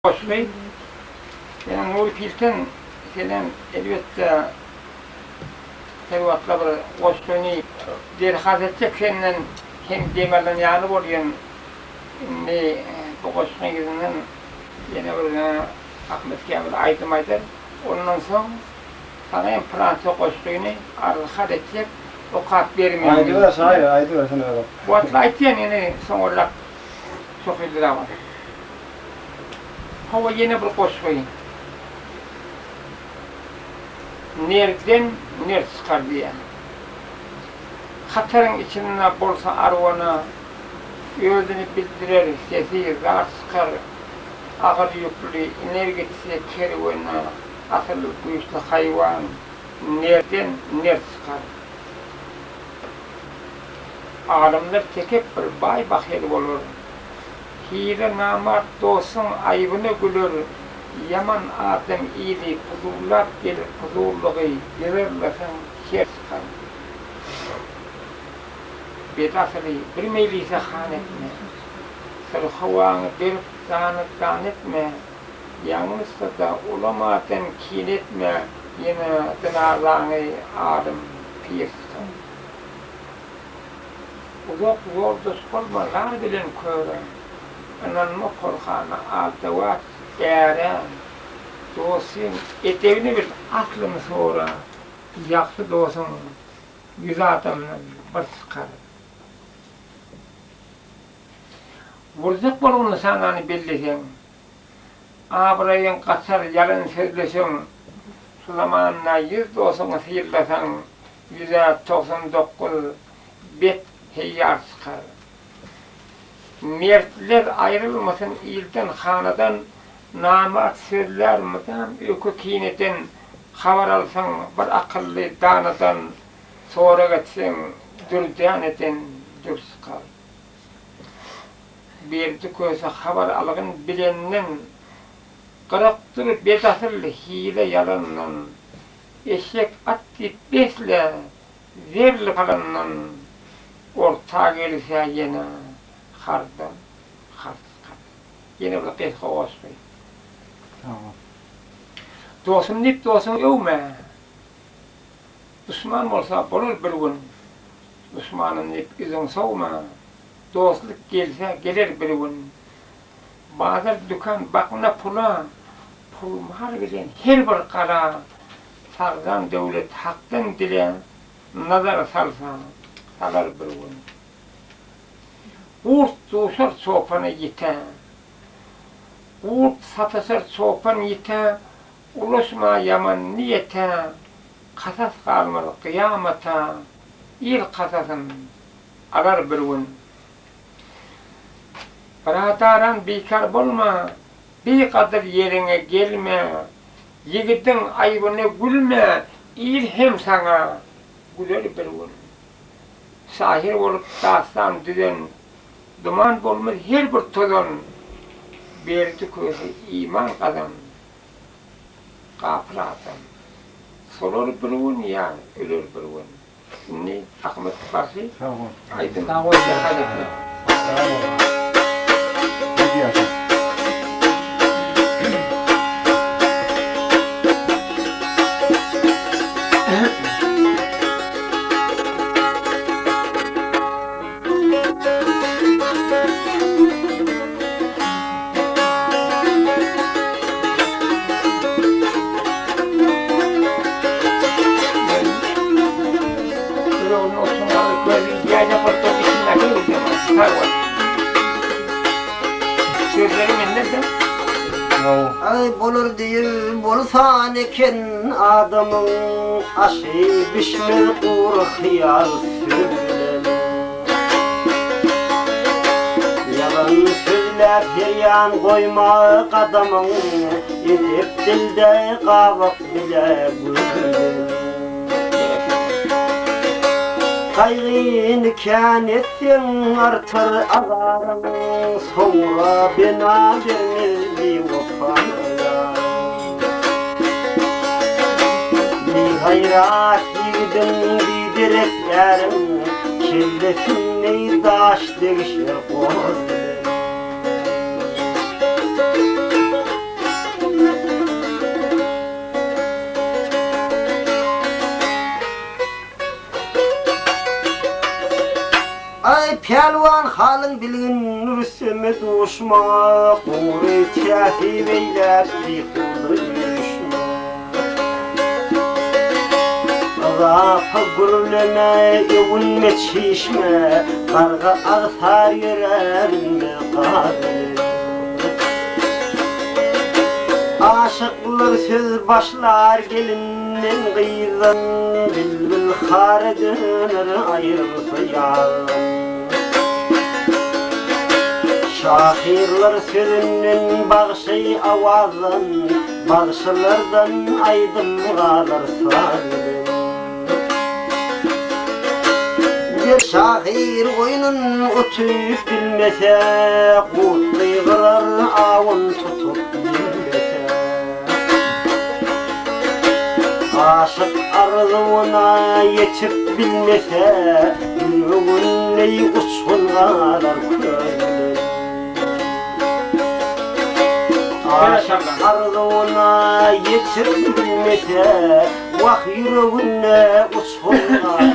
Başlayıp, yani Nuri Pilten senin elbette servatla bir koştuğunu derhaz edecek seninle hem demerden yanı oluyorsun. Bu koştuğun yüzünden yine bir Ahmet Kamil aydım aydır. Ondan sonra sana hem Fransa koştuğunu arhaz edecek o kart vermiyor. Aydı var, hayır, aydı var sana öyle. Bu atla aytıyan yine son olarak çok ilgili var. Hava yine bir koşmayın. Nereden ner çıkar diye. Hatarın içinde bolsa arvana özünü bildirer, sesi rahat çıkar. Ağır yüklü, energetisi kervana, asıl güçlü hayvan. Nereden ner çıkar. Ağlamlar tekep bir bay bakir olur. Hile namart dostun ayıbını gülür, yaman adam iyiliği kuzurlar gelir, kuzurluğu verirlersen şer çıkar. Bedasılı bilmeyliyse han etme, sırhıvanı bir zanı etme, yanlışsa da ulamadan kin etme, yine dınarlarını adım pir çıkar. Uzak yolda sıkılmalar bilen köre. Ananma korkana altıvat değere dostun etevini bir aslını sonra yaksı dostun yüz adamla bir sıkar. Vuracak bolunu sananı bellesen, abrayın kaçar yalın sözlesin, şu zamanla 100 dostunu sıyırlasan, 199 bet heyyar çıkar. Mertler ayrılmasın ilden hanadan, namat sözler mıdan, ökü kineten haber alsan bir akıllı danadan, sonra geçsen dürdaneten dür çıkar. Berdi köse haber algın bilennen, kıraktır bedasıl hile yalandan, eşek atti besle, zerli falandan, orta gelirse yine, hardan, hard. Yine bir kez kovasmayı. Tamam. Dostum nip dostum övme. Düşman olsa bulur bir gün. Düşmanın nip izin soğuma. Dostluk gelse gelir bir gün. Bazı dükkan bakına pula. Pul mahar bilen her bir kara. Sağdan devlet haktan dile. Nazar salsa. Salar bir gün. Urt duşar sopanı yite, urt satasar sopan yite, ulaşma yaman niyete, kasas kalmalı kıyamata, il kasasın agar bir gün. Barataran bekar bulma, bir kadar yerine gelme, yiğidin ayıbını gülme, il hem sana güler bir gün. Sahir olup dastan düzen, duman bulmuş her bir tozun, berdi köse iman kazan, gafır adam. Solur bir gün ya, ölür bir gün. Şimdi Ahmet Farsi, Tamam. Aydın Ağoğlu Hazretleri. Tamam. Ne diyorsun? Ay bulur değil, bulsan eken adamın aşı bişmez kur hıyal sürülen. Yalan sözler yan koyma adamın, edip dilde kavak bile gülün. Kaygın kân etsin artır ağarın, sonra bina vermeli vefana. Bir hayrat yiğidin bidirek yarın, kellesin ney daş degişir koz. mi duşma, Kuri tefi beylep yıkıldı düşma. Rapı gürleme, evunme çişme, Karga ağtar yüreğimde kabilim. Aşıklar söz başlar gelinden gıydan, Bülbül hare döner ayrılsa yarın. Şahirler sözünün bağışıy avazın, Bağışlardan aydın kalır salim. Bir şahir oyunun ötüp bilmese, Kutlu kırar avun tutup bilmese. Aşık arzuna yetip bilmese, Yüreğünle uçkun kalar könlüm. Aşık arzuna yetip bilmese, Vah yüreğünle uçkun kalar